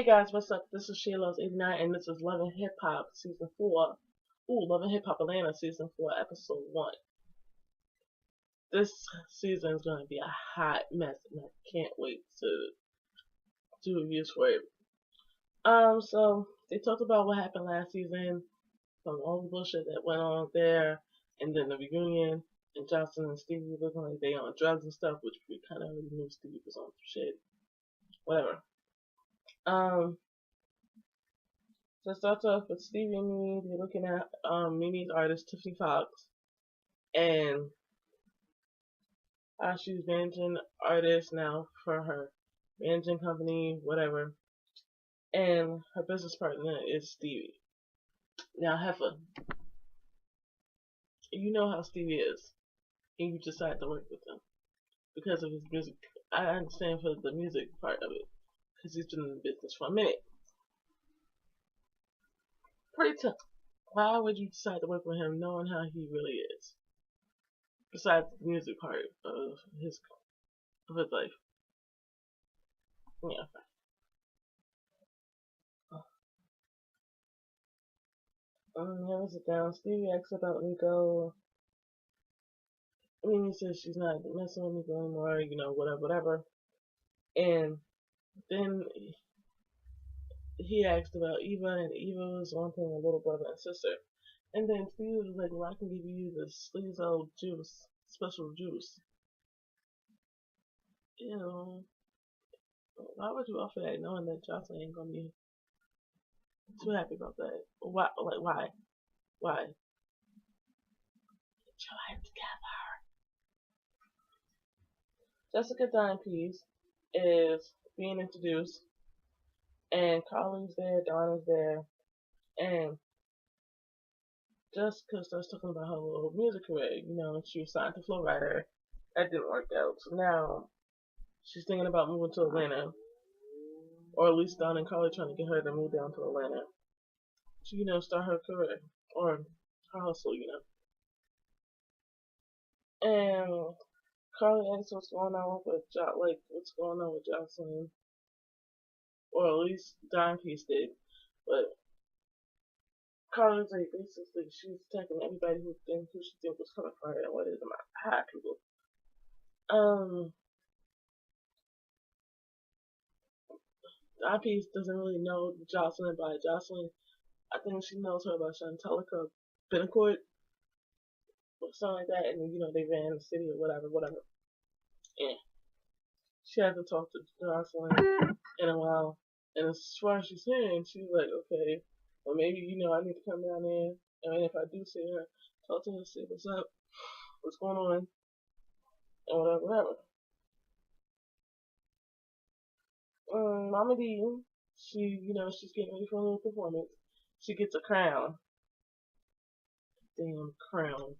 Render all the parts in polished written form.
guys, what's up? This is Shayla's 89 and this is Love and Hip Hop Season 4. Love and Hip Hop Atlanta Season 4, Episode 1. This season is going to be a hot mess and I can't wait to do reviews for it. So they talked about what happened last season, from all the bullshit that went on there, and then the reunion, and Johnson and Stevie looking like they on drugs and stuff, which we kind of already knew Stevie was on some shit. Whatever. So it starts off with Stevie and Mimi. They're looking at Mimi's artist Tiffany Fox, and she's managing artists now for her managing company, whatever. And her business partner is Stevie. Now, Heifer, you know how Stevie is, and you decide to work with him because of his music. I understand for the music part of it, because he's been in the business for a minute. Pretty tough. Why would you decide to work with him knowing how he really is? Besides the music part of his life. Yeah. There was a down. Stevie asks about Nico. Mimi says she's not messing with Nico anymore, whatever. And then he asked about Eva, and Eva was wanting a little brother and sister. And then Steve was like, well, I can give you the sleazo juice, special juice. Why would you offer that knowing that Jocelyn ain't gonna be too happy about that? Why? Like, why? Why? Get your life together. Jessica Dimepiece is being introduced, and Carly's there, Donna's there, and Jessica starts talking about her little music career. She was signed to Flow Rider. That didn't work out. So now she's thinking about moving to Atlanta. Or at least Donna and Carly trying to get her to move down to Atlanta. To, start her career. Or her hustle, And Carly asks what's going on with what's going on with Jocelyn. Or at least Dimepiece did. But Carly's like, basically, she's attacking everybody who she thinks was coming for her and what is my high people. Dimepiece doesn't really know Jocelyn by Jocelyn. I think she knows her by Shantelica Betancourt or something like that, and they ran the city or whatever. And she hasn't talked to Jocelyn in a while, and as far as she's hearing, she's like, okay, well maybe I need to come down there, and if I do see her, talk to her, see what's up, what's going on, and whatever. Mama D, she's getting ready for a little performance. She gets a crown. Damn crown.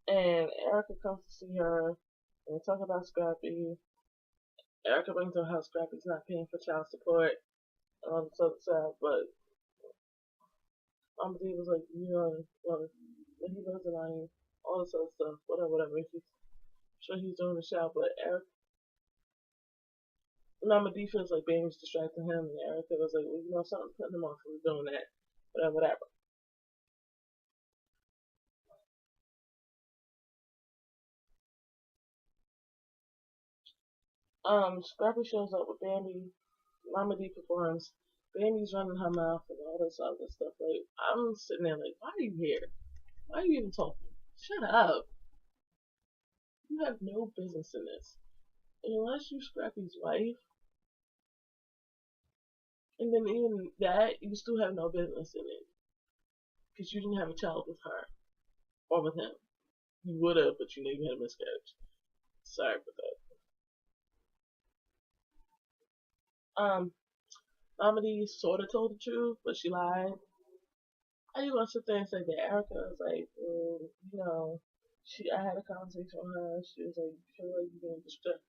And Erica comes to see her, and they talk about Scrappy. Erica brings up how Scrappy's not paying for child support and all this other stuff, but Mama D was like, well, he doesn't lying, all this other stuff, whatever. He's sure he's doing the shout, but Mama D feels like Baby's distracting him, and Erica was like, well, something's putting him off from doing that, whatever. Scrappy shows up with Bambi. Mama D performs. Bambi's running her mouth and all this other stuff. Like, I'm sitting there like, why are you here? Why are you even talking? Shut up. You have no business in this. And unless you're Scrappy's wife, and then even that, you still have no business in it. Because you didn't have a child with her. Or with him. You would have, but you had a miscarriage. Sorry for that. Mama D sort of told the truth, but she lied. How you gonna sit there and say that Erica was like, I had a conversation with her. She was like, you feel like you're being distracted,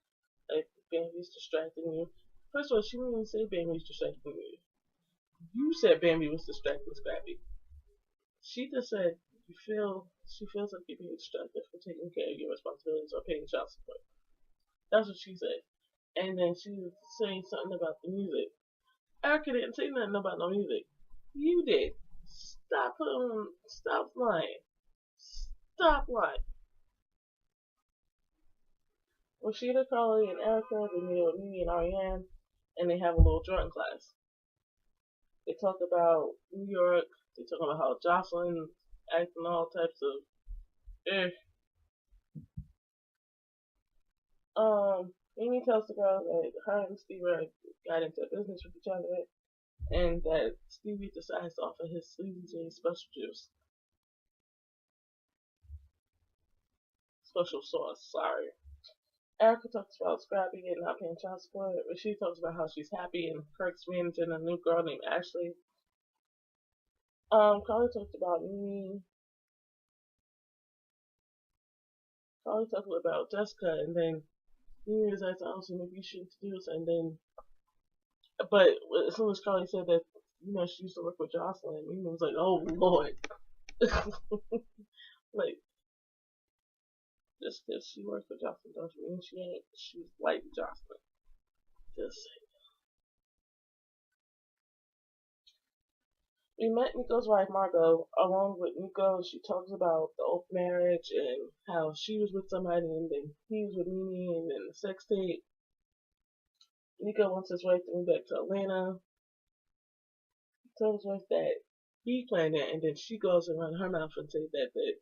like Bambi's distracting you. First of all, she didn't even say Bambi's distracting you. You said Bambi was distracting Scrappy. She just said she feels like you're being distracted from taking care of your responsibilities or paying child support. That's what she said. And then she was saying something about the music. Erica didn't say nothing about no music. You did. Stop lying. Stop lying. Rashida, Carly, and Erica, they meet with Mimi and Ariane, and they have a little drawing class. They talk about New York. They talk about how Jocelyn acting all types of eh. Mimi tells the girl that her and Stevie got into business with each other, and that Stevie decides to offer his Sleazy J special juice, special sauce. Sorry. Erica talks about Scrappy and not paying child support. She talks about how she's happy and Kirk's managing a new girl named Ashley. Carly talked about Mimi. Carly talked about Jessica, and then Mimi was like, "Oh, so maybe you shouldn't do this." And then, but as soon as Carly said that, she used to work with Jocelyn, Mimi was like, "Oh Lord." Like, just because she worked with Jocelyn doesn't mean she ain't. She's like Jocelyn. Just we met Nico's wife Margot. Along with Nico, she talks about the open marriage and how she was with somebody and then he was with Mimi and then the sex tape. Nico wants his wife to move back to Atlanta. He tells his wife that he planned it, and then she goes and run her mouth and say that they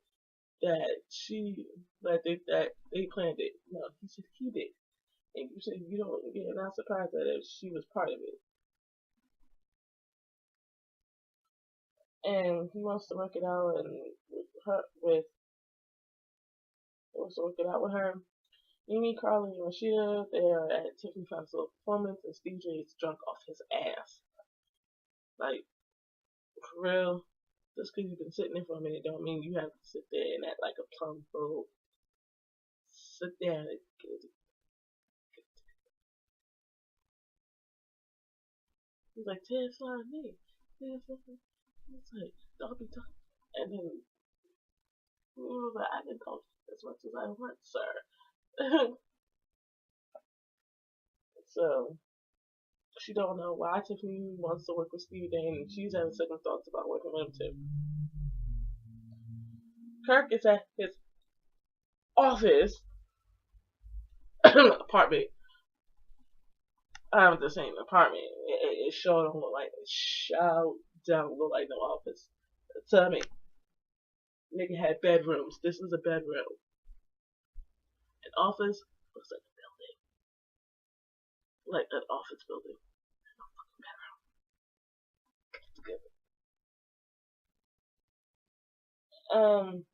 planned it. No, he said he did, and you said you're not surprised that she was part of it, and he wants to work it out and with her with wants to work it out with her. Mimi, Carly, and Rashida, they are at Tiffany Fox's little performance, and Steve J is drunk off his ass. Like, for real, just because you've been sitting there for a minute don't mean you have to sit there and act like a plum fool. Sit there and he's like, Ted's like me. Ted's like, he's like, don't be talking. And then he was like, I can talk as much as I want, sir. So, she don't know why Tiffany wants to work with Stevie Dane, and she's having second thoughts about working with him too. Kirk is at his office apartment. I have the same apartment. It sure don't look like look like no office. Tell me, nigga had bedrooms. This is a bedroom. An office looks like a building, like an office building. Um,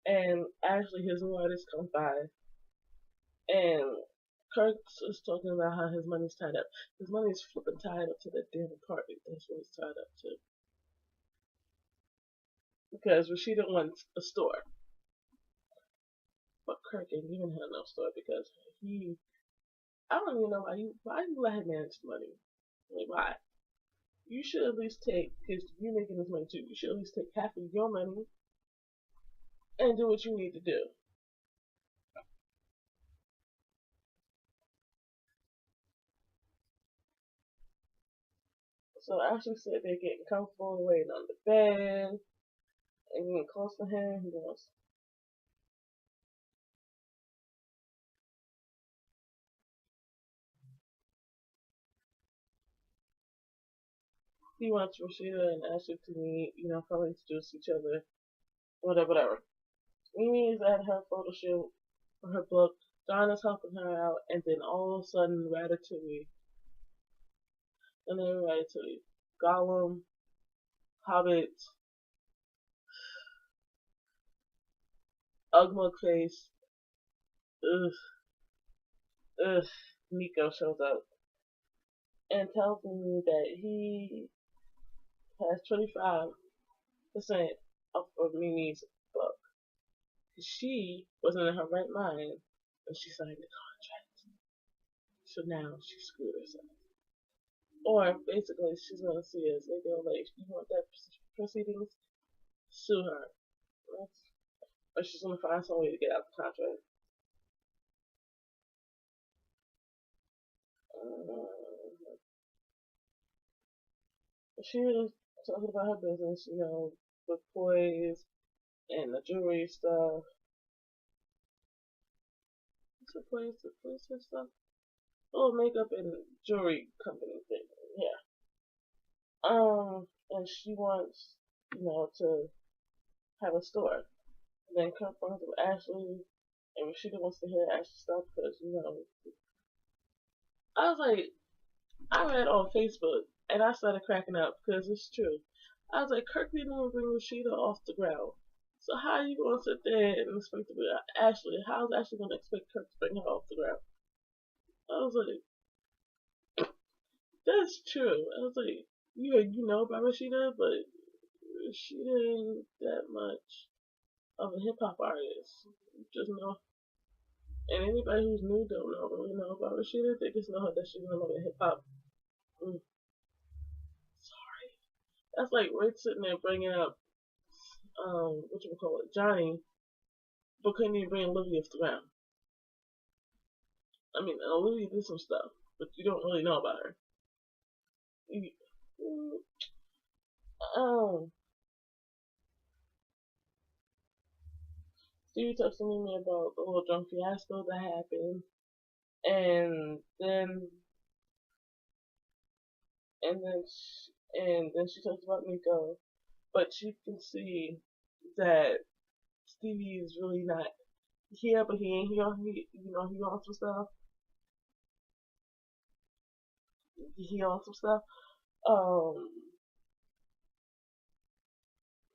and actually, his new artist comes by, and Kirk is talking about how his money's tied up. His money's flipping tied up to the damn apartment. That's what it's tied up to. Because Rashida wants a store, but Kirk ain't giving her no store because I don't even know why you let him manage the money. Like, why? You should at least take, because you're making this money too, you should at least take half of your money and do what you need to do. So Ashley said they're getting comfortable, laying on the bed, and getting close to him. He wants Rashida and Ashley to meet, probably introduce each other, whatever. Mimi is at her photo shoot for her book. Donna's helping her out, and then all of a sudden, Ratatouille, and then Ratatouille, Gollum, Hobbit, Ugmug face, ugh, ugh, Nico shows up and tells me that he has 25% of Mimi's book. She wasn't in her right mind when she signed the contract. So now she screwed herself. Or basically, she's gonna see us. They go like, you want that proceedings? Sue her. Or she's gonna find some way to get out the contract. She was talking about her business, with toys and the jewelry stuff. What's the place? The place and stuff? Oh, makeup and jewelry company thing. Yeah. And she wants, to have a store. And then confronts with Ashley, and Rashida wants to hear Ashley stuff because, I was like, I read on Facebook, and I started cracking up because it's true. I was like, Kirk didn't even bring Rashida off the ground. So how are you going to sit there and expect to be Ashley? How's Ashley going to expect Kirk to bring her off the ground? I was like, that's true. I was like, you know about Rashida, but Rashida ain't that much of a hip hop artist. Just know, and anybody who's new don't know really know about Rashida. They just know that she's gonna love hip hop. Mm, sorry, that's like Rick sitting there bringing up what you call it, Johnny, but couldn't even bring Olivia to the ground. I mean, Olivia did some stuff, but you don't really know about her. You, mm, um, Stevie texted me about the little drunk fiasco that happened, and then she talks about Nico, but she can see that Stevie is really not here, but he ain't here. He on some stuff. He on some stuff. Um,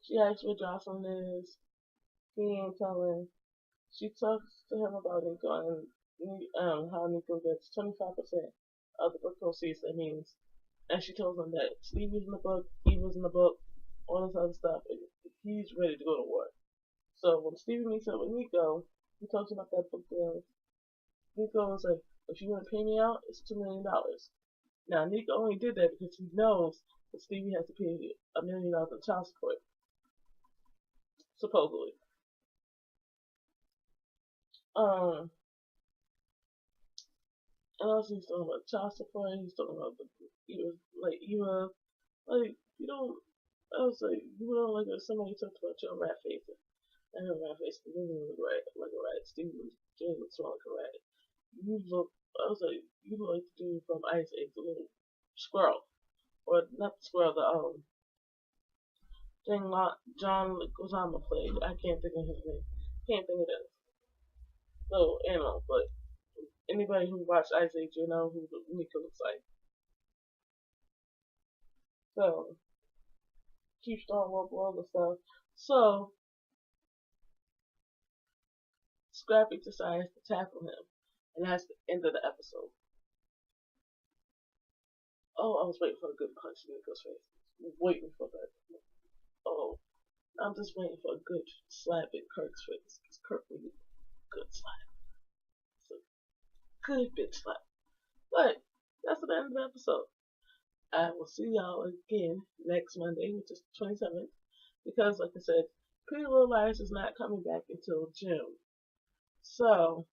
she asks where Jocelyn is. He ain't telling. She talks to him about Nico and how Nico gets 25% of the book proceeds. That means, and she tells him that Stevie's in the book, Eva's in the book, all this other stuff, and he's ready to go to war. So when Stevie meets up with Nico, he talks about that book deal. Nico was like, if you want to pay me out, it's $2 million. Now Nico only did that because he knows that Stevie has to pay $1 million in child support, supposedly. Um, and also he's talking about child support. He's talking about Eva, like you don't. I was like, you don't like if somebody talked about your rat face. And her rat face didn't look right, like a rat. Stevie was genuinely smell like a rat. You look. I was like, you look like the dude from Ice Age, the little squirrel, or not the squirrel, the thing John Leguizamo played. I can't think of his name. Can't think of that little animal, but anybody who watched Ice Age, you know who Nico looks like. So keeps on all the stuff. So Scrappy decides to tackle him, and that's the end of the episode. Oh, I was waiting for a good punch in Nico's face. Waiting for that. Oh, I'm just waiting for a good slap in Kirk's face. Because Kirk needs a good slap. It's a good bitch slap. But that's the end of the episode. I will see y'all again next Monday, which is the 27th. Because, like I said, Pretty Little Liars is not coming back until June. So,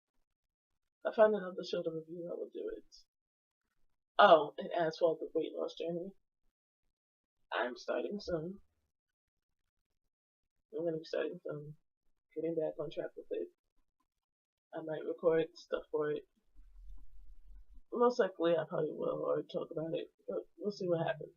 if I find another show to review, I will do it. Oh, and as for the weight loss journey, I'm starting soon. I'm going to be starting soon. Getting back on track with it. I might record stuff for it. Most likely I probably will, or talk about it, but we'll see what happens.